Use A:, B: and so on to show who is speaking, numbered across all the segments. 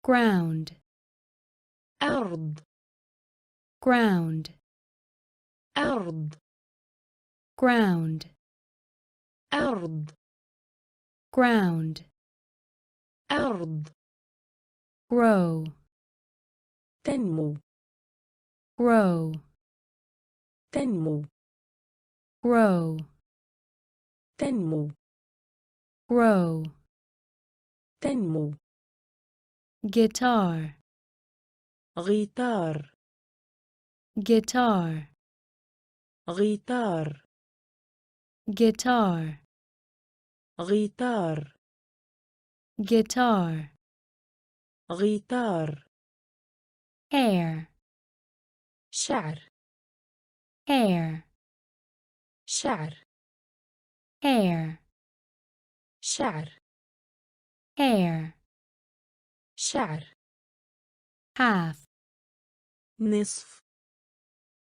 A: ground,
B: أرض
A: ground,
B: أرض
A: ground,
B: أرض
A: ground,
B: أرض
A: grow,
B: تنمو
A: grow,
B: تنمو
A: grow,
B: تنمو
A: grow,
B: تنمو
A: guitar,
B: غيتار
A: guitar,
B: غيتار
A: guitar,
B: غيتار
A: guitar,
B: غيتار
A: hair,
B: شعر
A: hair,
B: شعر
A: hair,
B: شعر
A: hair,
B: شعر
A: half,
B: نصف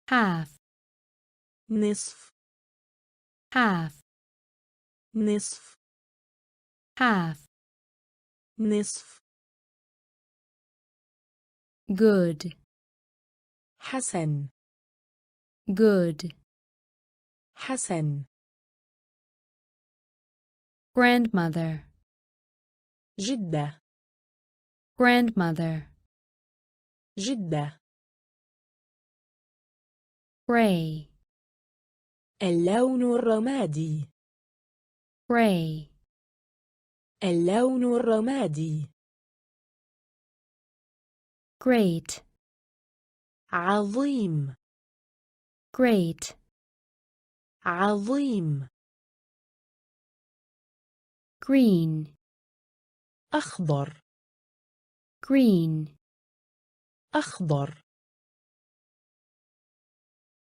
A: half,
B: نصف
A: half,
B: نصف
A: half,
B: نصف
A: good,
B: حسن
A: good,
B: حسن
A: grandmother,
B: جدة
A: grandmother,
B: جدة
A: gray,
B: اللون الرمادي
A: gray,
B: اللون الرمادي
A: great,
B: عظيم
A: great,
B: عظيم
A: green,
B: أخضر
A: green,
B: أخضر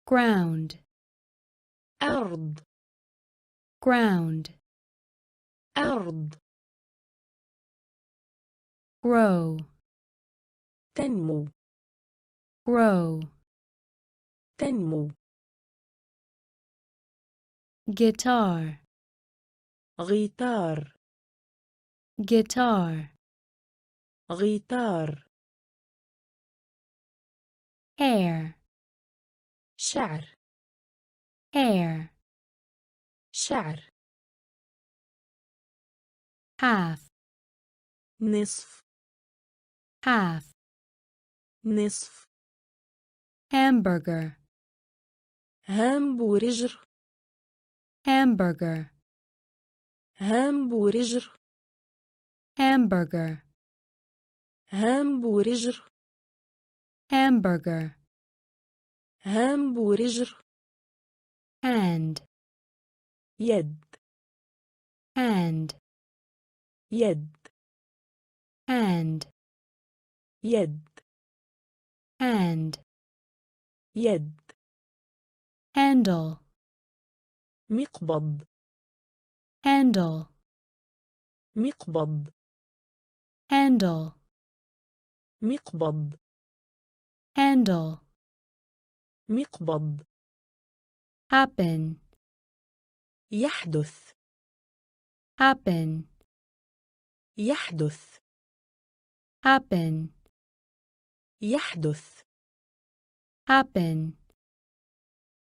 A: ground,
B: أرض
A: ground,
B: أرض
A: grow,
B: تنمو
A: grow,
B: تنمو
A: guitar,
B: غيتار
A: guitar,
B: غيتار
A: hair,
B: شعر
A: hair,
B: شعر
A: half,
B: نصف
A: half,
B: نصف
A: hamburger,
B: هامبورجر
A: hamburger,
B: هامبورجر
A: hamburger,
B: هامبورجر
A: hamburger,
B: هامبورجر
A: hand,
B: يد
A: hand,
B: يد
A: hand,
B: يد
A: hand,
B: يد
A: handle,
B: مقبض
A: handle,
B: مقبض
A: handle,
B: مقبض
A: handle,
B: مقبض
A: happen,
B: يحدث
A: happen,
B: يحدث
A: happen,
B: يحدث
A: happen,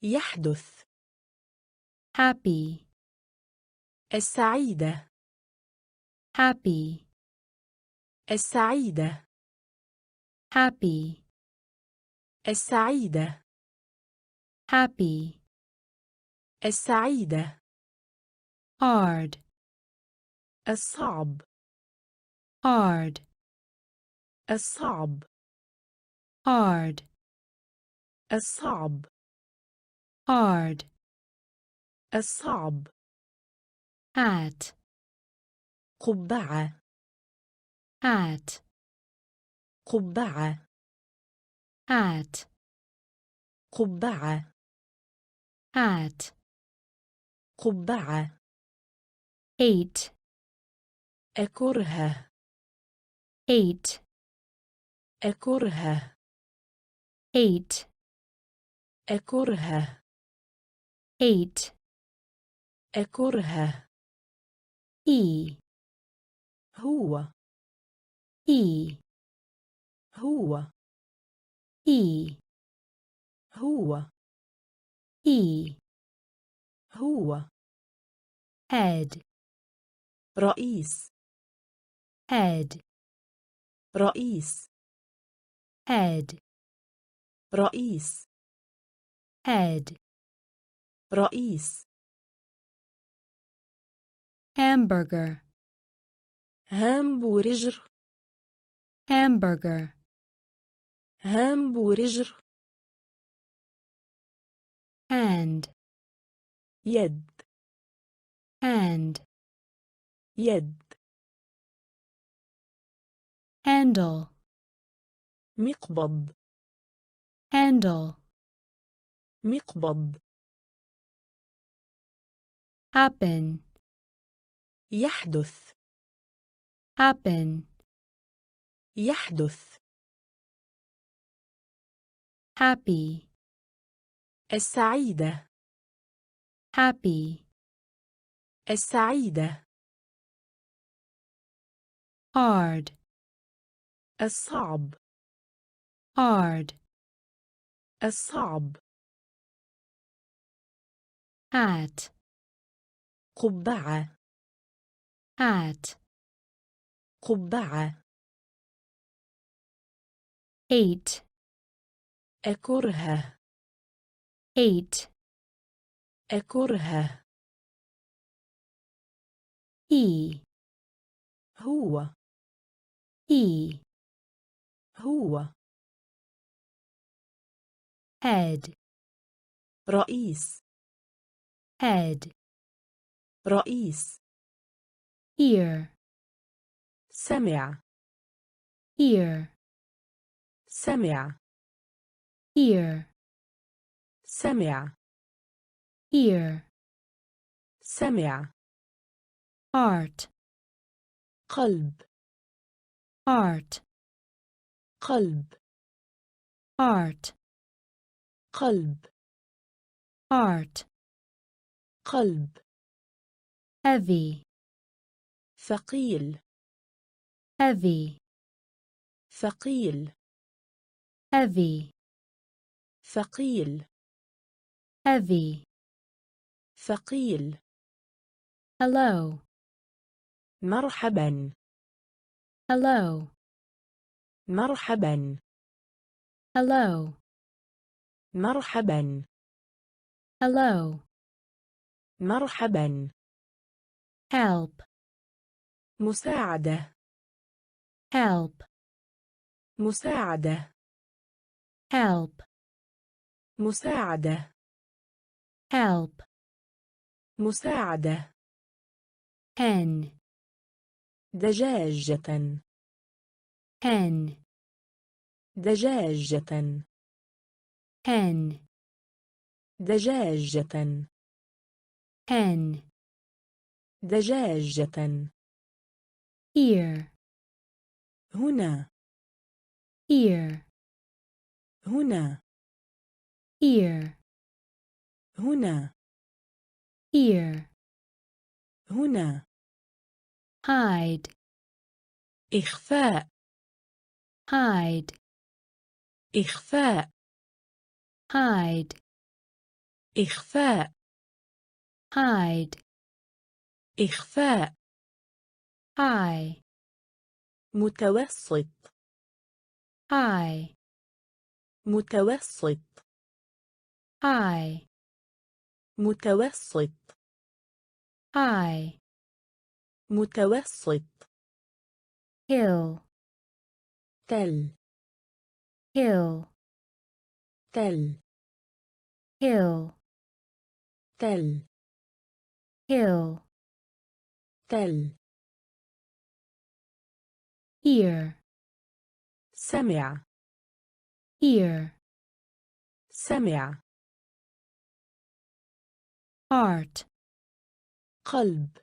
B: يحدث
A: happy,
B: السعيدة
A: happy,
B: السعيدة
A: happy,
B: السعيدة
A: happy,
B: السعيدة
A: hard,
B: الصعب
A: hard,
B: الصعب
A: hard,
B: الصعب
A: hard,
B: الصعب
A: hat,
B: قبعة
A: hat,
B: قبعة
A: hat,
B: قبعة
A: hat,
B: قبعة
A: hate,
B: أكره
A: hate,
B: أكره
A: hate,
B: أكره
A: hate,
B: أكره
A: he,
B: هو
A: he,
B: هو
A: he,
B: هو
A: he,
B: هو
A: head,
B: رئيس
A: head,
B: رئيس
A: head,
B: رئيس
A: head,
B: رئيس
A: hamburger,
B: هامبورجر
A: hamburger,
B: هامبورجر
A: hand,
B: يد
A: hand,
B: يد
A: handle,
B: مقبض
A: handle,
B: مقبض
A: happen,
B: يحدث
A: happen,
B: يحدث
A: happy,
B: السعيدة
A: happy,
B: السعيدة
A: hard,
B: الصعب
A: hard,
B: الصعب
A: hat,
B: قبعة
A: hat,
B: قبعة
A: hate,
B: أكره
A: hate,
B: أكره
A: he,
B: هو
A: he,
B: هو
A: head,
B: رئيس
A: head,
B: رئيس
A: ear,
B: سمع
A: ear,
B: سمع
A: ear,
B: سمع
A: ear,
B: سمع
A: art,
B: قلب
A: art,
B: قلب
A: art,
B: قلب
A: art,
B: قلب
A: heavy,
B: ثقيل
A: heavy,
B: ثقيل
A: heavy,
B: ثقيل
A: heavy,
B: ثقيل
A: hello,
B: مرحبا
A: hello,
B: مرحبا
A: hello,
B: مرحبا
A: hello,
B: مرحبا
A: help,
B: مساعدة
A: help,
B: مساعدة
A: help,
B: مساعدة
A: help,
B: مساعدة
A: hen,
B: دجاجة
A: hen,
B: دجاجة
A: hen,
B: دجاجة
A: hen,
B: دجاجة
A: ear,
B: هنا
A: ear,
B: هنا
A: ear,
B: هنا
A: ear,
B: هنا
A: hide,
B: إخفاء
A: hide,
B: إخفاء
A: hide,
B: إخفاء
A: hide,
B: إخفاء
A: high,
B: متوسط
A: high,
B: متوسط
A: high,
B: متوسط
A: high,
B: متوسط
A: hill,
B: تل
A: hill,
B: تل
A: hill,
B: تل
A: hill,
B: تل
A: ear,
B: سمع
A: ear,
B: سمع
A: art,
B: قلب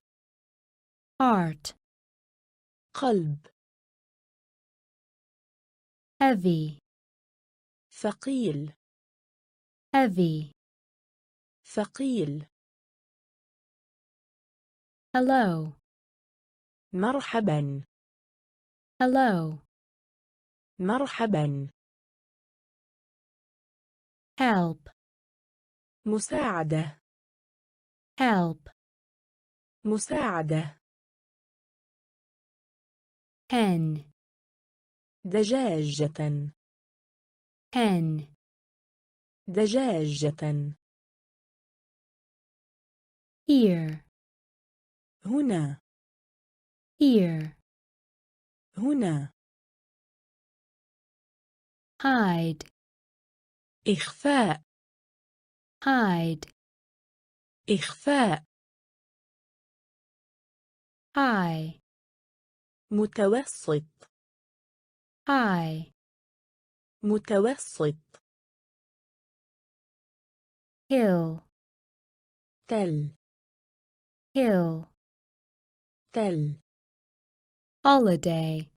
A: art,
B: قلب
A: heavy,
B: ثقيل
A: heavy,
B: ثقيل
A: hello,
B: مرحبا
A: hello,
B: مرحبا.
A: help,
B: مساعدة.
A: help,
B: مساعدة.
A: hen,
B: دجاجة.
A: hen,
B: دجاجة.
A: here,
B: هنا.
A: here,
B: هنا.
A: hide,
B: إخفاء.
A: hide,
B: إخفاء.
A: high,
B: متوسط.
A: high,
B: متوسط.
A: hill,
B: تل.
A: hill,
B: تل.
A: holiday,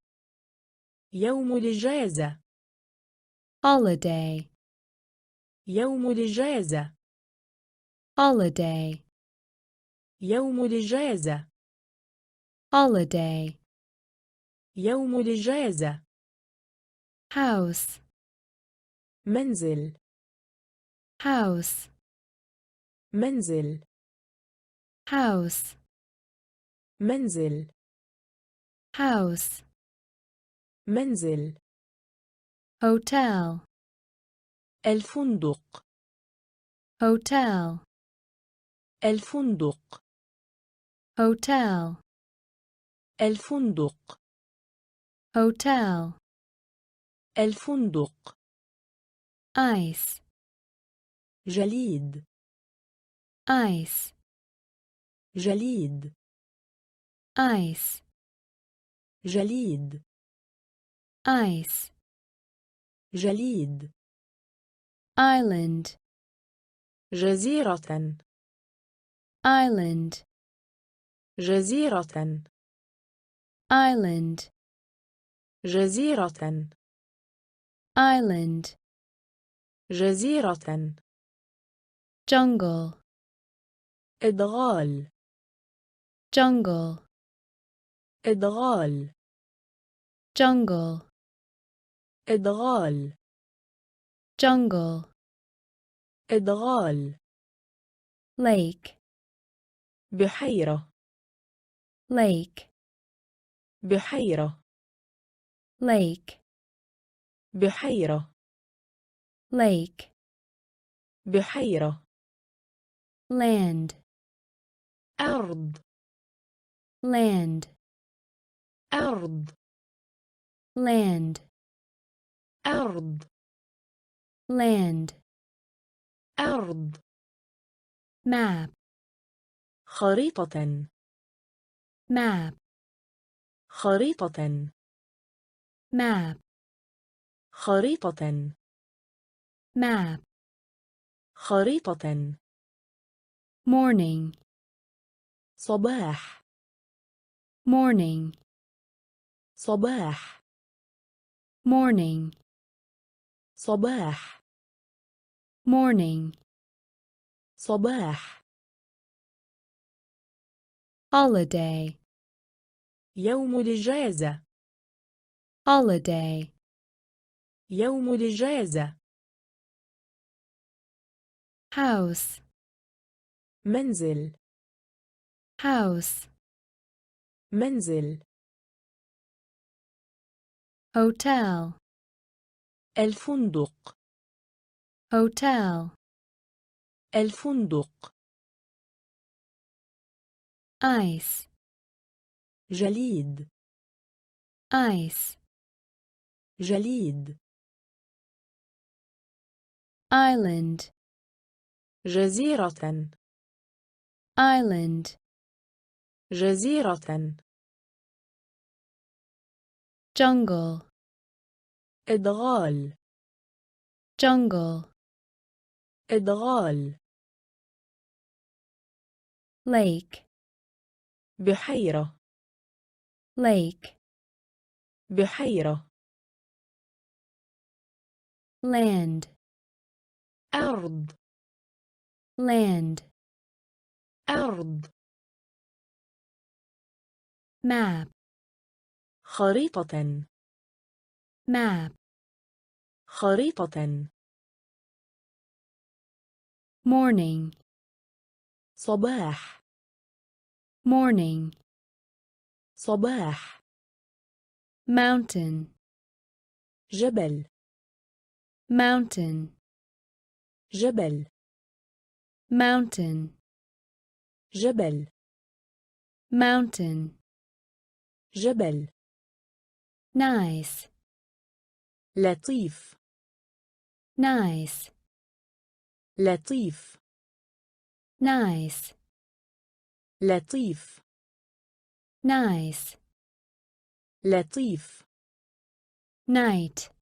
B: يوم الإجازة.
A: holiday,
B: يوم الإجازة.
A: holiday,
B: يوم الإجازة.
A: holiday,
B: يوم الإجازة.
A: house,
B: منزل.
A: house,
B: منزل.
A: house,
B: منزل.
A: house,
B: منزل.
A: hotel,
B: الفندق.
A: hotel,
B: الفندق.
A: hotel,
B: الفندق.
A: hotel,
B: الفندق.
A: ice,
B: جليد.
A: ice,
B: جليد.
A: ice,
B: جليد.
A: ice,
B: جليد.
A: island,
B: جزيرة.
A: island,
B: جزيرة.
A: island,
B: جزيرة.
A: island,
B: جزيرة.
A: jungle,
B: إدغال.
A: jungle,
B: إدغال.
A: jungle,
B: إدغال.
A: jungle,
B: إدغال.
A: lake,
B: بحيرة.
A: lake,
B: بحيرة.
A: lake,
B: بحيرة.
A: lake,
B: بحيرة.
A: land,
B: أرض.
A: land,
B: أرض.
A: land,
B: أرض.
A: land,
B: أرض.
A: map,
B: خريطة.
A: map,
B: خريطة.
A: map,
B: خريطة.
A: map,
B: خريطة.
A: morning,
B: صباح.
A: morning,
B: صباح.
A: morning,
B: صباح.
A: morning,
B: صباح.
A: holiday,
B: يوم الإجازة.
A: holiday,
B: يوم الإجازة.
A: house,
B: منزل.
A: house,
B: منزل.
A: hotel,
B: الفندق.
A: hotel,
B: الفندق.
A: ice,
B: جليد.
A: ice,
B: جليد.
A: island,
B: جزيرة.
A: island,
B: جزيرة.
A: jungle,
B: إدغال.
A: jungle,
B: إدغال.
A: lake,
B: بحيرة.
A: lake,
B: بحيرة.
A: land,
B: أرض.
A: land,
B: أرض.
A: map,
B: خريطة.
A: map,
B: خريطة.
A: morning,
B: صباح.
A: morning,
B: صباح.
A: mountain,
B: جبل.
A: mountain,
B: جبل.
A: mountain,
B: جبل.
A: mountain,
B: جبل.
A: nice,
B: لطيف.
A: nice,
B: لطيف.
A: nice,
B: لطيف.
A: nice,
B: لطيف.
A: night,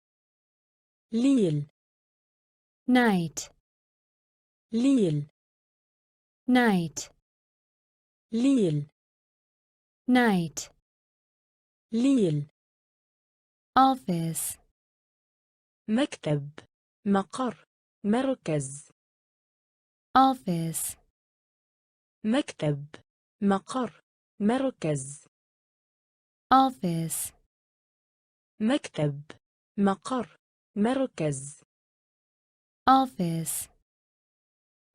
B: ليل.
A: night,
B: ليل.
A: night,
B: ليل.
A: night,
B: ليل.
A: office,
B: مكتب. مقر. مركز.
A: office,
B: مكتب. مقر. مركز.
A: office,
B: مكتب. مقر. مركز.
A: office,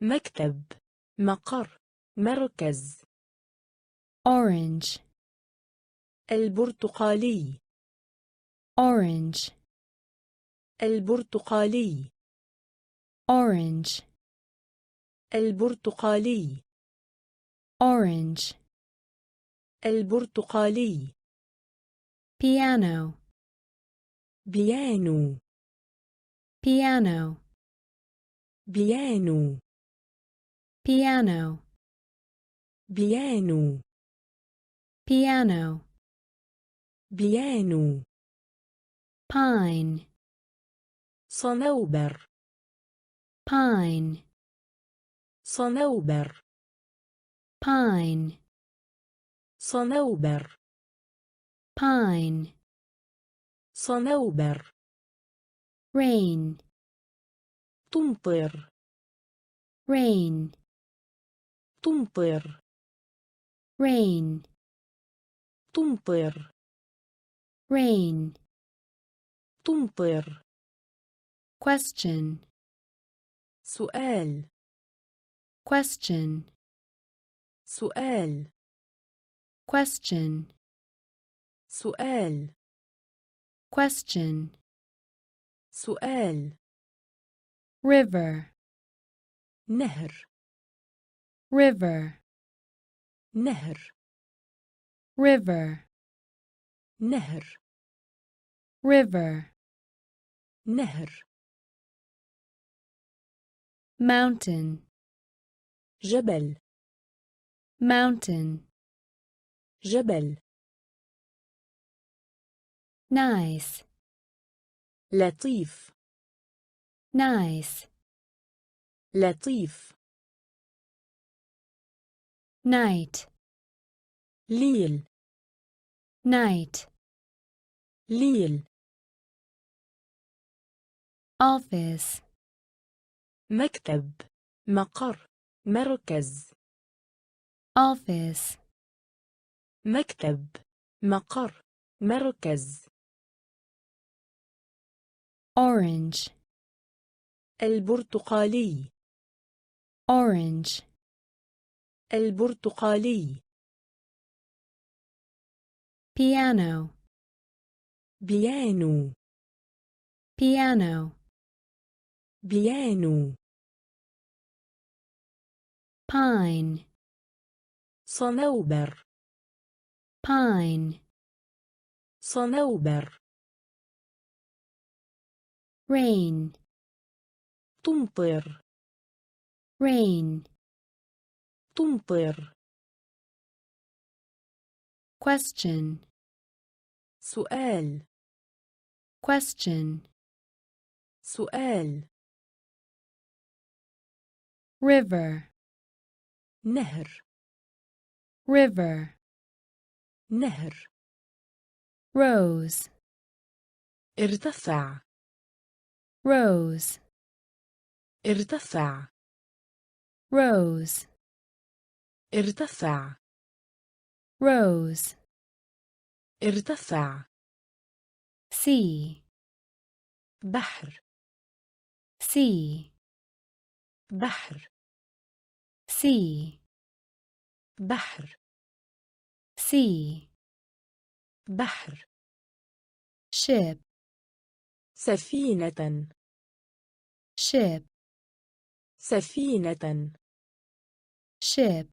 B: مكتب. مقر. مركز.
A: orange,
B: البرتقالي.
A: orange,
B: البرتقالي.
A: orange,
B: البرتقالي.
A: orange,
B: البرتقالي.
A: piano,
B: بيانو.
A: piano,
B: بيانو.
A: piano,
B: بيانو.
A: piano,
B: بيانو.
A: pine,
B: صنوبر.
A: pine,
B: صنوبر.
A: pine,
B: صنوبر.
A: pine,
B: صنوبر.
A: rain,
B: تمطر.
A: rain,
B: تمطر.
A: rain,
B: تمطر.
A: rain,
B: تمطر.
A: question,
B: سؤال.
A: question,
B: سؤال.
A: question,
B: سؤال.
A: question,
B: سؤال.
A: river,
B: نهر.
A: river,
B: نهر.
A: river,
B: نهر.
A: river,
B: نهر.
A: mountain,
B: جبل.
A: mountain,
B: جبل.
A: nice,
B: لطيف.
A: nice,
B: لطيف.
A: night,
B: ليل.
A: night,
B: ليل.
A: office,
B: مكتب. مقر. مركز.
A: office,
B: مكتب. مقر. مركز.
A: orange,
B: البرتقالي.
A: orange,
B: البرتقالي.
A: piano,
B: بيانو.
A: piano,
B: بيانو.
A: pine,
B: صنوبر.
A: pine,
B: صنوبر.
A: rain,
B: تمطر.
A: rain,
B: تمطر.
A: question,
B: سؤال.
A: question,
B: سؤال.
A: river,
B: نهر.
A: river,
B: نهر.
A: rose,
B: ارتفع.
A: rose,
B: ارتفع.
A: rose,
B: ارتفع.
A: rose,
B: ارتفع.
A: sea,
B: بحر
A: sea,
B: بحر
A: sea,
B: بحر
A: sea,
B: بحر
A: ship,
B: سفينة
A: ship,
B: سفينة
A: ship,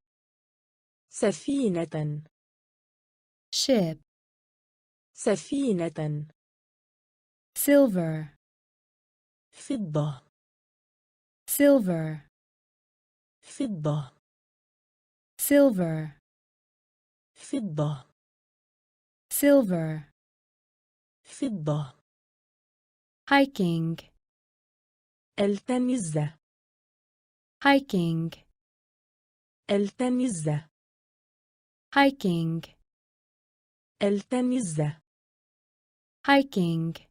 B: سفينة
A: ship,
B: سفينة
A: silver,
B: فضة
A: silver,
B: فضة
A: silver,
B: فضة
A: silver,
B: فضة
A: hiking,
B: التمز
A: hiking,
B: التمز
A: hiking,
B: التمز
A: hiking,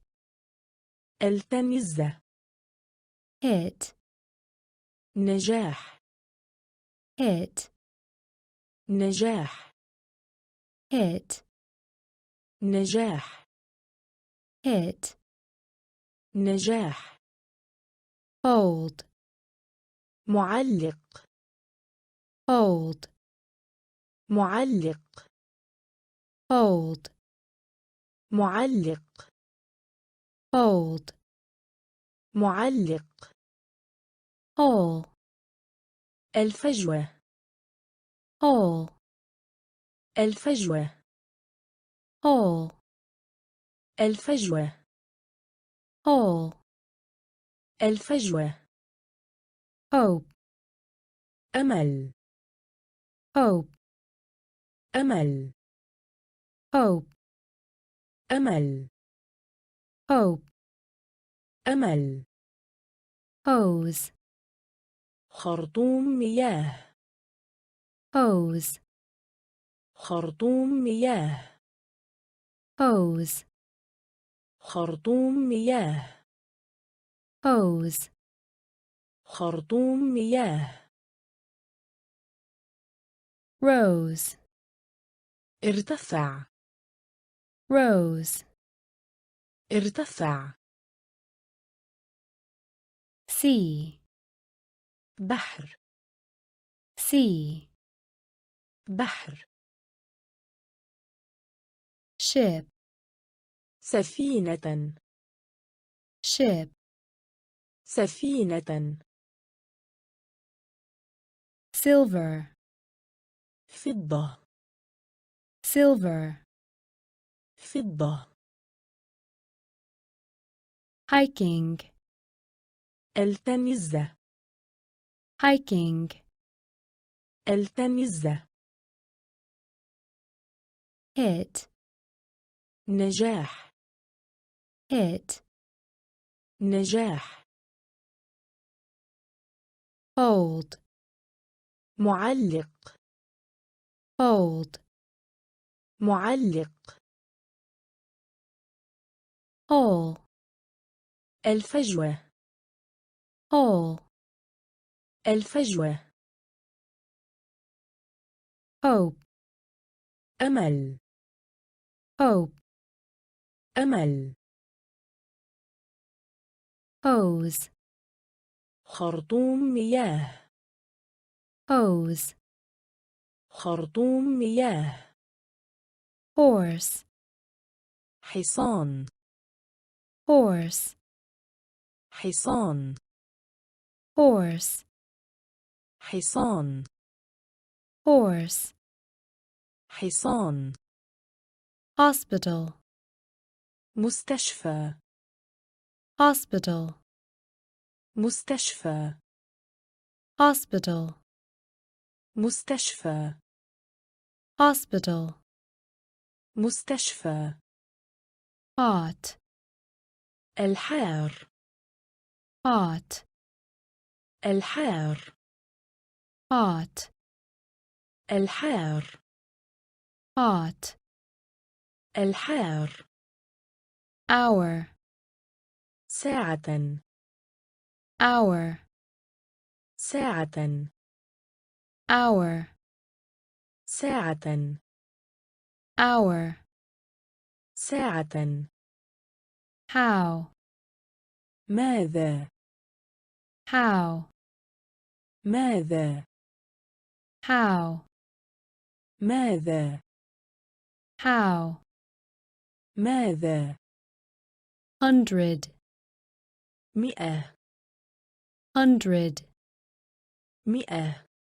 B: التمز
A: hit,
B: نجاح
A: hit,
B: نجاح
A: hit,
B: نجاح
A: hit,
B: نجاح
A: hold,
B: معلق
A: hold,
B: معلق
A: hold,
B: معلق
A: hold,
B: معلق
A: hole,
B: الفجوة
A: hole,
B: الفجوة
A: hole,
B: الفجوة
A: hole,
B: الفجوة
A: hope,
B: أمل
A: hope,
B: أمل
A: hope,
B: أمل
A: hope,
B: أمل
A: hose,
B: خرطوم مياه
A: hose,
B: خرطوم مياه
A: hose,
B: خرطوم مياه
A: hose,
B: خرطوم مياه
A: rose,
B: ارتفع
A: rose,
B: ارتفع
A: sea,
B: بحر
A: sea,
B: بحر
A: ship,
B: سفينة
A: ship,
B: سفينة
A: silver,
B: فضة
A: silver,
B: فضة
A: hiking,
B: التمز
A: hiking,
B: التمز
A: hit,
B: نجاح
A: hit,
B: نجاح
A: hold,
B: معلق
A: hold,
B: معلق
A: hole,
B: الفجوة
A: hole,
B: الفجوة
A: hope,
B: أمل
A: hope,
B: أمل
A: hose,
B: خرطوم مياه
A: hose,
B: خرطوم مياه
A: horse,
B: حصان
A: horse,
B: حصان
A: horse,
B: حصان
A: horse,
B: حصان
A: hospital,
B: مستشفى
A: hospital,
B: مستشفى
A: hospital,
B: مستشفى
A: hospital,
B: مستشفى
A: hot,
B: الحار
A: hot,
B: الحار
A: hot,
B: الحار
A: hot,
B: الحار
A: hour,
B: ساعة
A: hour,
B: ساعة
A: hour,
B: ساعة
A: hour,
B: ساعة
A: how,
B: ماذا؟
A: how,
B: ماذا؟
A: how,
B: ماذا؟
A: how,
B: ماذا؟
A: 100,
B: 100
A: 100,
B: 100